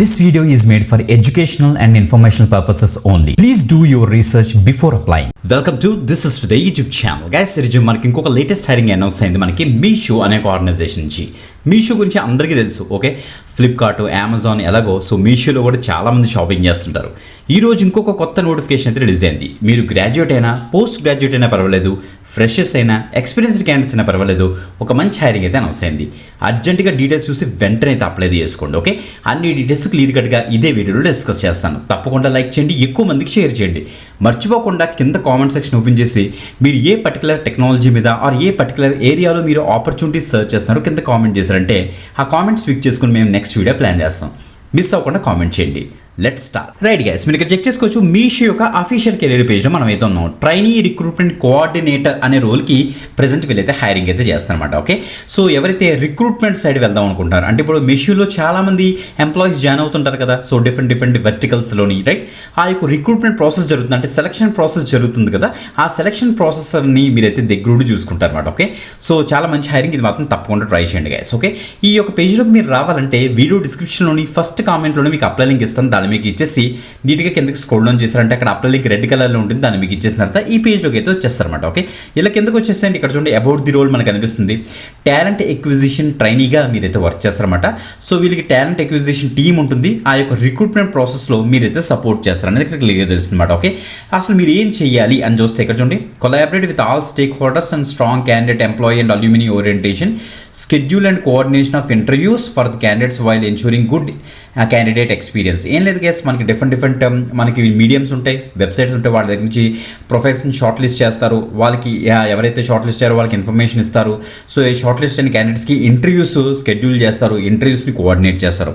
This video is made for educational and informational purposes only. Please do your research before applying. Welcome to This is the YouTube channel. Guys, ఈరోజు మనకి ఇంకొక latest hiring announce అయింది మనకి మీషో అనే ఒక organisation నుంచి. మీషో గురించి అందరికీ తెలుసు, ఓకే. ఫ్లిప్కార్ట్, అమెజాన్ ఎలాగో, సో మీషోలో కూడా చాలామంది షాపింగ్ చేస్తుంటారు. ఈరోజు ఇంకొక కొత్త నోటిఫికేషన్ అయితే రిలీజ్ అయింది. మీరు గ్రాడ్యుయేట్ అయినా, పోస్ట్ గ్రాడ్యుయేట్ అయినా పర్వాలేదు, ఫ్రెషర్స్ అయినా, ఎక్స్పీరియన్స్డ్ క్యాండిడేట్స్ అయినా పర్వాలేదు, ఒక మంచి హైరింగ్ అయితే అనౌన్స్ అయింది. అర్జెంటుగా డీటెయిల్స్ చూసి వెంటనే అయితే అప్లై చేసుకోండి, ఓకే. అన్ని డీటెయిల్స్ క్లియర్ కట్గా ఇదే వీడియోలో డిస్కస్ చేస్తాను. తప్పకుండా లైక్ చేయండి, ఎక్కువ మందికి షేర్ చేయండి. మర్చిపోకుండా కింద కామెంట్ సెక్షన్ ఓపెన్ చేసి మీరు ఏ పర్టికులర్ టెక్నాలజీ మీద ఆర్ ఏ పర్టికులర్ ఏరియాలో మీరు ఆపర్చునిటీస్ సర్చ్ చేస్తున్నారో కింద కామెంట్ చేశారంటే ఆ కామెంట్స్ పిక్ చేసుకుని మేము నెక్స్ట్ వీడియో ప్లాన్ చేస్తాం. మిస్ అవ్వకుండా కామెంట్ చేయండి. Let's start. రైట్ గైస్, మీరు ఇక్కడ చెక్ చేసుకోవచ్చు. మీషో యొక్క అఫీషియల్ కెరీర్ పేజ్లో మనం అయితే ఉన్నాం. ట్రైనీ రిక్రూట్మెంట్ కోఆర్డినేటర్ అనే రోల్కి ప్రెజెంట్ వీళ్ళైతే హైరింగ్ అయితే చేస్తారనమాట, ఓకే. సో ఎవరైతే రిక్రూట్మెంట్ సైడ్ వెళ్దాం అనుకుంటారు అంటే ఇప్పుడు మీషోలో చాలామంది ఎంప్లాయీస్ జాయిన్ అవుతుంటారు కదా, సో డిఫరెంట్ వెర్టికల్స్లోని, రైట్. ఆ యొక్క రిక్రూట్మెంట్ ప్రాసెస్ జరుగుతుంది, అంటే సెలక్షన్ ప్రాసెస్ జరుగుతుంది కదా, ఆ సెలక్షన్ ప్రాసెసర్ని మీరైతే దగ్గరుండి చూసుకుంటారు అనమాట, ఓకే. సో చాలా మంచి హైరింగ్, ఇది మాత్రం తప్పకుండా ట్రై చేయండి గైస్, ఓకే. ఈ యొక్క పేజ్లోకి మీరు రావాలంటే వీడియో డిస్క్రిప్షన్లోని ఫస్ట్ కామెంట్లోనే మీకు అప్లై లింక్ ఇస్తాను. దాన్ని మీకు ఇచ్చేసి నీట్గా కిందకి స్క్రోల్ డౌన్ చేశారంటే అక్కడ అప్లై లింక్ రెడ్ కలర్లో ఉంటుంది, దాన్ని మీకు ఇచ్చేసిన తర్వాత ఈ పేజ్లోకి అయితే వచ్చేస్తారనమాట, ఓకే. ఇలా కిందకి వచ్చేసండి. ఇక్కడ చూడండి అబౌట్ ది రోల్ మనకు అనిపిస్తుంది. టాలెంట్ ఎక్విజిషన్ ట్రైనీగా మీరైతే వర్క్ చేస్తారనమాట. సో వీళ్ళకి టాలెంట్ ఎక్విజిషన్ టీమ్ ఉంటుంది. ఆ యొక్క రిక్రూట్మెంట్ ప్రాసెస్లో మీరైతే సపోర్ట్ చేస్తారనేది ఇక్కడ క్లియర్గా తెలుస్తుంది అనమాట, ఓకే. అసలు మీరు ఏం చేయాలి అని చూస్తే ఇక్కడ చూడండి, collaborate with all stake holders and strong candidate employee and alumni orientation, schedule and coordination of interviews for the candidates while ensuring good candidate experience. ఏం లేదు గైస్, మనకి డిఫరెంట్ మనకి మీడియంస్ ఉంటాయి, వెబ్సైట్స్ ఉంటాయి, వాళ్ళ దగ్గర నుంచి ప్రొఫైల్స్ని షార్ట్ లిస్ట్ చేస్తారు. వాళ్ళకి ఎవరైతే షార్ట్ లిస్ట్ చేయారో వాళ్ళకి ఇన్ఫర్మేషన్ ఇస్తారు. సో ఈ షార్ట్ లిస్ట్ అయిన క్యాండిడేట్స్కి ఇంటర్వ్యూస్ షెడ్యూల్ చేస్తారు, ఇంటర్వ్యూస్ని కోఆర్డినేట్ చేస్తారు.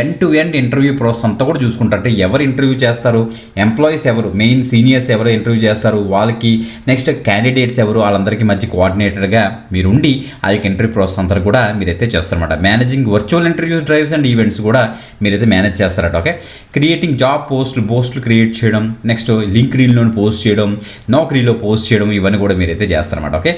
End to end interview process అంతా కూడా చూసుకుంటారు. అంటే ఎవరు ఇంటర్వ్యూ చేస్తారు, ఎంప్లాయీస్ ఎవరు, మెయిన్ సీనియర్స్ ఎవరు ఇంటర్వ్యూ చేస్తారు, వాళ్ళకి నెక్స్ట్ క్యాండిడేట్స్ ఎవరు, వాళ్ళందరికీ మధ్య కోఆర్డినేటర్గా మీరు ఉండి ఆ యొక్క ఇంటర్వ్యూ ప్రాసెస్ అంతా కూడా మీరైతే చేస్తారన్నమాట. Managing virtual interviews, drives and events కూడా మీరైతే మేనేజ్ చేస్తారట, ఓకే. క్రియేటింగ్ జాబ్ పోస్టులు క్రియేట్ చేయడం, నెక్స్ట్ లింక్డ్ఇన్లో పోస్ట్ చేయడం, నౌకరీలో పోస్ట్ చేయడం, ఇవన్నీ కూడా మీరైతే చేస్తారన్నమాట, okay.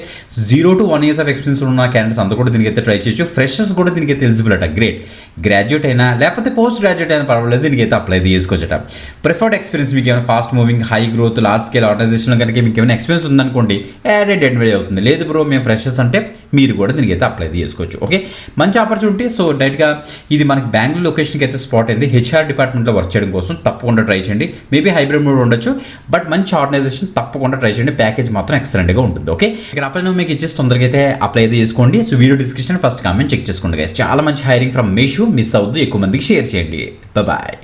0 to 1 years of experience ఉన్న క్యాండిడేట్స్ అంతా కూడా దీనికైతే ట్రై చేయొచ్చు. ఫ్రెషర్స్ కూడా దీనికైతే ఎలిజిబుల్ అట. గ్రేట్. గ్రాడ్యుయేట్ అయినా లేకపోతే పోస్ట్ గ్రాడ్యుయేట్ అయినా పర్వాలేదు, దీనికైతే అప్లై చేసుకోవచ్చట. ప్రిఫర్డ్ ఎక్స్పీరియన్స్ మీకు ఏమైనా fast moving, high growth, large scale organisation కనుక మీకు ఏమైనా ఎక్స్పీరియన్స్ ఉందనుకోండి, అడ్వై అవుతుంది. లేదు బ్రో మేము ఫ్రెషర్స్ అంటే మీరు కూడా దీనికైతే అప్లై చేసుకోవచ్చు, ఓకే. మంచి ఆపర్చునిటీ. సో డైరెక్ట్గా ఇది మనకి బెంగళూరు లొకేషన్కి అయితే స్పాట్ అయింది. హెచ్ఆర్ డిపార్ట్మెంట్లో వర్క్ చేయడం కోసం తప్పకుండా ట్రై చేయండి. మేబీ హైబ్రిడ్ మోడ్ ఉండొచ్చు, బట్ మంచి ఆర్గనైజేషన్, తప్పకుండా ట్రై చేయండి. ప్యాకేజ్ మాత్రం ఎక్సలెంట్గా ఉంటుంది, ఓకే. ఇక్కడ అప్లై మీకు ఇచ్చేసి తొందరగా అయితే అప్లై అయితే చేసుకోండి. So video description first comment check చేసుకోండి గైస్. చాలా మంచి హైరింగ్ ఫ్రమ్ మీషో, మిస్ అవ్వద్దు, ఎక్కువ మందికి షేర్ చేయండి. బాయ్.